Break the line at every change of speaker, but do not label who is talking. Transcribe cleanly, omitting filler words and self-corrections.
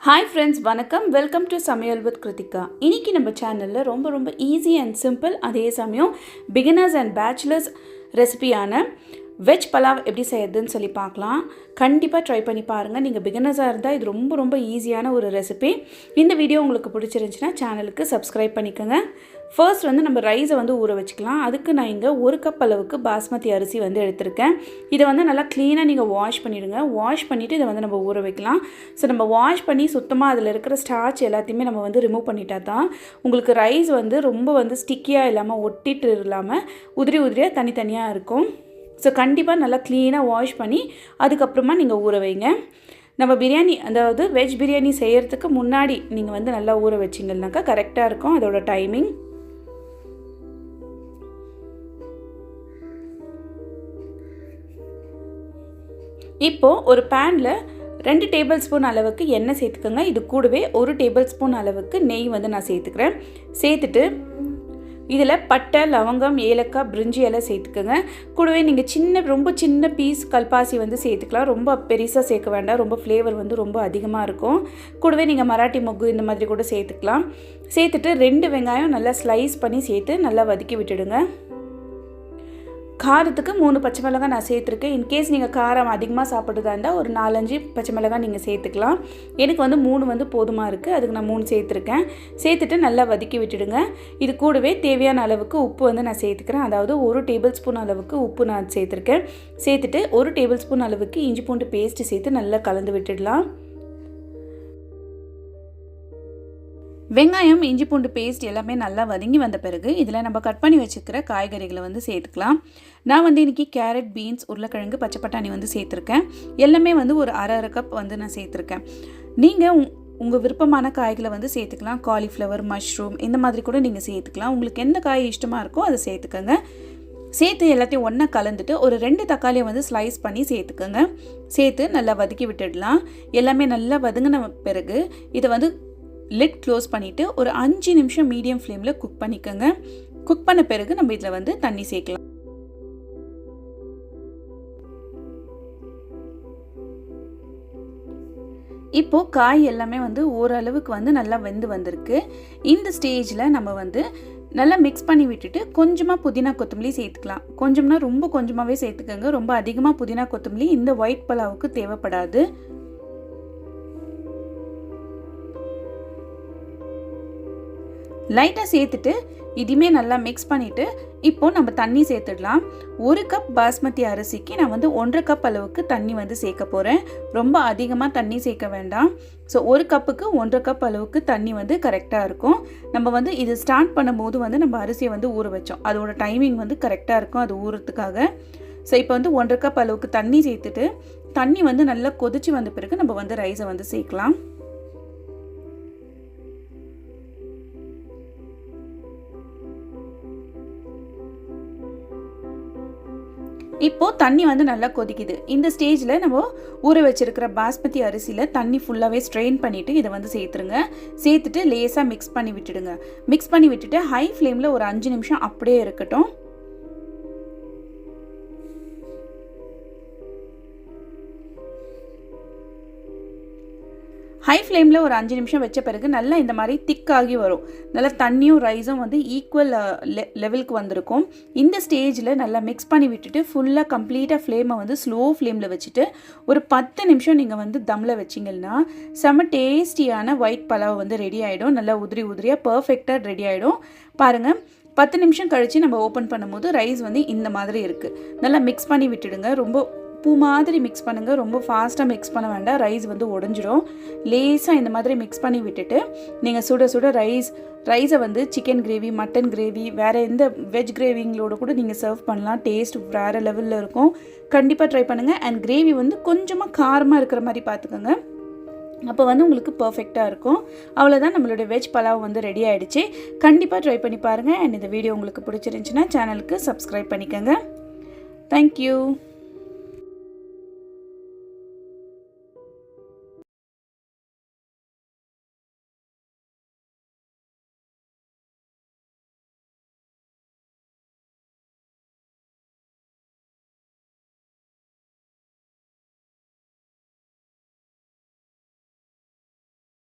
Hi friends, வணக்கம். Welcome to சமையல் with Kiruthika. இன்னைக்கு நம்ம சேனல்ல ரொம்ப ஈஸி அண்ட் சிம்பிள் அதே சமயம் பிகினர்ஸ் அண்ட் பேச்சுலர்ஸ் ரெசிபியான வெஜ் பலாவ் எப்படி செய்யறதுன்னு சொல்லி பார்க்கலாம். கண்டிப்பாக ட்ரை பண்ணி பாருங்கள். நீங்கள் பிகினர்ஸாக இருந்தால் இது ரொம்ப ஈஸியான ஒரு ரெசிபி. இந்த வீடியோ உங்களுக்கு பிடிச்சிருந்துச்சுன்னா சேனலுக்கு சப்ஸ்கிரைப் பண்ணிக்கோங்க. ஃபர்ஸ்ட் நம்ம ரைஸை ஊற வச்சுக்கலாம். அதுக்கு நான் இங்கே 1 கப் அளவுக்கு பாஸ்மதி அரிசி எடுத்திருக்கேன். இதை நல்லா க்ளீனாக நீங்கள் வாஷ் பண்ணிவிடுங்க. வாஷ் பண்ணிவிட்டு இதை நம்ம ஊற வைக்கலாம். ஸோ நம்ம வாஷ் பண்ணி சுத்தமாக அதில் இருக்கிற ஸ்டார்ச் எல்லாத்தையுமே நம்ம ரிமூவ் பண்ணிட்டா தான் உங்களுக்கு ரைஸ் ரொம்ப ஸ்டிக்கியாக இல்லாமல் ஒட்டிட்டு இல்லாமல் உதிரியாக தனித்தனியாக இருக்கும். ஸோ கண்டிப்பாக நல்லா க்ளீனாக வாஷ் பண்ணி அதுக்கப்புறமா நீங்கள் ஊற வைங்க. நம்ம பிரியாணி அதாவது வெஜ் பிரியாணி செய்கிறதுக்கு முன்னாடி நீங்கள் நல்லா ஊற வச்சிங்கன்னாக்கா கரெக்டாக இருக்கும் அதோட டைமிங். இப்போது ஒரு பேனில் 2 டேபிள் ஸ்பூன் அளவுக்கு எண்ணெய் சேர்த்துக்கோங்க. இது கூடவே 1 டேபிள் ஸ்பூன் அளவுக்கு நெய் நான் சேர்த்துக்கிறேன். சேர்த்துட்டு இதில் பட்டை, லவங்கம், ஏலக்காய், பிரிஞ்சி எல்லாம் சேர்த்துக்கோங்க. கூடவே நீங்கள் ரொம்ப சின்ன பீஸ் கல்பாசி சேர்த்துக்கலாம். ரொம்ப பெருசாக சேர்க்க வேண்டாம், ரொம்ப ஃப்ளேவர் ரொம்ப அதிகமாக இருக்கும். கூடவே நீங்கள் மராட்டி மொக்கு இந்த மாதிரி கூட சேர்த்துக்கலாம். சேர்த்துட்டு 2 வெங்காயம் நல்லா ஸ்லைஸ் பண்ணி சேர்த்து நல்லா வதக்கி விட்டுடுங்க. காரத்துக்கு 3 பச்சை மிளகாய் நான் சேர்த்துருக்கேன். இன்கேஸ் நீங்கள் காரம் அதிகமாக சாப்பிட்றதா இருந்தால் ஒரு 4-5 பச்சை மிளகாய் நீங்கள் சேர்த்துக்கலாம். எனக்கு 3 போதுமாக இருக்குது, அதுக்கு நான் 3 சேர்த்துருக்கேன். சேர்த்துட்டு நல்லா வதக்கி விட்டுடுங்க. இது கூடவே தேவையான அளவுக்கு உப்பு நான் சேர்த்துக்கிறேன். அதாவது 1 டேபிள் ஸ்பூன் அளவுக்கு உப்பு நான் சேர்த்துருக்கேன். சேர்த்துட்டு 1 டேபிள் ஸ்பூன் அளவுக்கு இஞ்சி பூண்டு பேஸ்ட்டு சேர்த்து நல்லா கலந்து விட்டுடலாம். வெங்காயம், இஞ்சி பூண்டு பேஸ்ட் எல்லாமே நல்லா வதங்கி வந்த பிறகு இதில் நம்ம கட் பண்ணி வச்சுக்கிற காய்கறிகளை சேர்த்துக்கலாம். நான் இன்றைக்கி கேரட், பீன்ஸ், உருளைக்கிழங்கு, பச்சை பட்டாணி சேர்த்துருக்கேன். எல்லாமே ஒரு அரை கப் நான் சேர்த்துருக்கேன். நீங்கள் உங்கள் விருப்பமான காய்களை சேர்த்துக்கலாம். காலிஃப்ளவர், மஷ்ரூம் இந்த மாதிரி கூட நீங்கள் சேர்த்துக்கலாம். உங்களுக்கு எந்த காய் இஷ்டமாக இருக்கோ அதை சேர்த்துக்கோங்க. சேர்த்து எல்லாத்தையும் ஒன்றா கலந்துட்டு ஒரு 2 தக்காளியை ஸ்லைஸ் பண்ணி சேர்த்துக்கோங்க. சேர்த்து நல்லா வதக்கி விட்டுடலாம். எல்லாமே நல்லா வதங்கின பிறகு இதை லிட் க்ளோஸ் பண்ணிவிட்டு ஒரு 5 நிமிஷம் மீடியம் ஃப்ளேமில் குக் பண்ணிக்கோங்க. குக் பண்ண பிறகு நம்ம இதில் தண்ணி சேர்க்கலாம். இப்போது காய் எல்லாமே ஓரளவுக்கு நல்லா வெந்து வந்திருக்கு. இந்த ஸ்டேஜில் நம்ம நல்லா மிக்ஸ் பண்ணி விட்டுட்டு கொஞ்சமாக புதினா கொத்தமல்லி சேர்த்துக்கலாம். கொஞ்சம்னா ரொம்ப கொஞ்சமாகவே சேர்த்துக்கோங்க. ரொம்ப அதிகமாக புதினா கொத்தமல்லி இந்த ஒயிட் பலாவுக்கு தேவைப்படாது. லைட்டாக சேர்த்துட்டு இதையுமே நல்லா மிக்ஸ் பண்ணிவிட்டு இப்போது நம்ம தண்ணி சேர்த்துடலாம். 1 கப் பாஸ்மதி அரிசிக்கு நான் 1.5 கப் அளவுக்கு தண்ணி சேர்க்க போகிறேன். ரொம்ப அதிகமாக தண்ணி சேர்க்க வேண்டாம். ஸோ 1 கப்புக்கு 1.5 கப் அளவுக்கு தண்ணி கரெக்டாக இருக்கும். நம்ம இது ஸ்டார்ட் பண்ணும்போது நம்ம அரிசியை ஊற வச்சோம். அதோட டைமிங் கரெக்டாக இருக்கும் அது ஊறுறதுக்காக. ஸோ இப்போ 1.5 கப் அளவுக்கு தண்ணி சேர்த்துட்டு தண்ணி நல்லா கொதிச்சு வந்த பிறகு நம்ம ரைஸை சேர்க்கலாம். இப்போது தண்ணி நல்லா கொதிக்குது. இந்த ஸ்டேஜில் நம்ம ஊற வச்சிருக்கிற பாஸ்மதி அரிசியில் தண்ணி ஃபுல்லாகவே ஸ்ட்ரெயின் பண்ணிவிட்டு இதை சேர்த்துருங்க. சேர்த்துட்டு லேசாக மிக்ஸ் பண்ணி விட்டுடுங்க. மிக்ஸ் பண்ணி விட்டுட்டு ஹை ஃப்ளேமில் ஒரு 5 நிமிஷம் அப்படியே இருக்கட்டும். ஹை ஃப்ளேமில் ஒரு 5 நிமிஷம் வச்ச பிறகு நல்லா இந்த மாதிரி திக்காகி வரும். நல்லா தண்ணியும் ரைஸும் ஈக்குவல் லெவலுக்கு வந்திருக்கும். இந்த ஸ்டேஜில் நல்லா மிக்ஸ் பண்ணி விட்டுட்டு ஃபுல்லாக கம்ப்ளீட்டாக ஃப்ளேமை ஸ்லோ ஃப்ளேமில் வச்சுட்டு ஒரு 10 நிமிஷம் நீங்கள் தம்மில் வச்சிங்கன்னா செம்ம டேஸ்டியான ஒயிட் பலாவ் ரெடி ஆகிடும். நல்லா உதிரியாக பர்ஃபெக்டாக ரெடி ஆகிடும். பாருங்கள், 10 நிமிஷம் கழித்து நம்ம ஓப்பன் பண்ணும்போது ரைஸ் இந்த மாதிரி இருக்குது. நல்லா மிக்ஸ் பண்ணி விட்டுடுங்க. ரொம்ப பூ மாதிரி மிக்ஸ் பண்ணுங்கள். ரொம்ப ஃபாஸ்ட்டாக மிக்ஸ் பண்ண வேண்டாம், ரைஸ் உடஞ்சிடும். லேசாக இந்த மாதிரி மிக்ஸ் பண்ணி விட்டுட்டு நீங்கள் சுட ரைஸை சிக்கன் கிரேவி, மட்டன் கிரேவி, வேறு எந்த வெஜ் கிரேவிங்களோட கூட நீங்கள் சர்வ் பண்ணலாம். டேஸ்ட் வேறு லெவலில் இருக்கும். கண்டிப்பாக ட்ரை பண்ணுங்கள். அண்ட் கிரேவி கொஞ்சமாக காரமாக இருக்கிற மாதிரி பார்த்துக்கோங்க. அப்போ உங்களுக்கு பர்ஃபெக்டாக இருக்கும். அவ்வளோதான், நம்மளுடைய வெஜ் பலாவ் ரெடி ஆகிடுச்சு. கண்டிப்பாக ட்ரை பண்ணி பாருங்கள். அண்ட் இந்த வீடியோ உங்களுக்கு பிடிச்சிருந்துச்சுன்னா சேனலுக்கு சப்ஸ்கிரைப் பண்ணிக்கோங்க. தேங்க்யூ.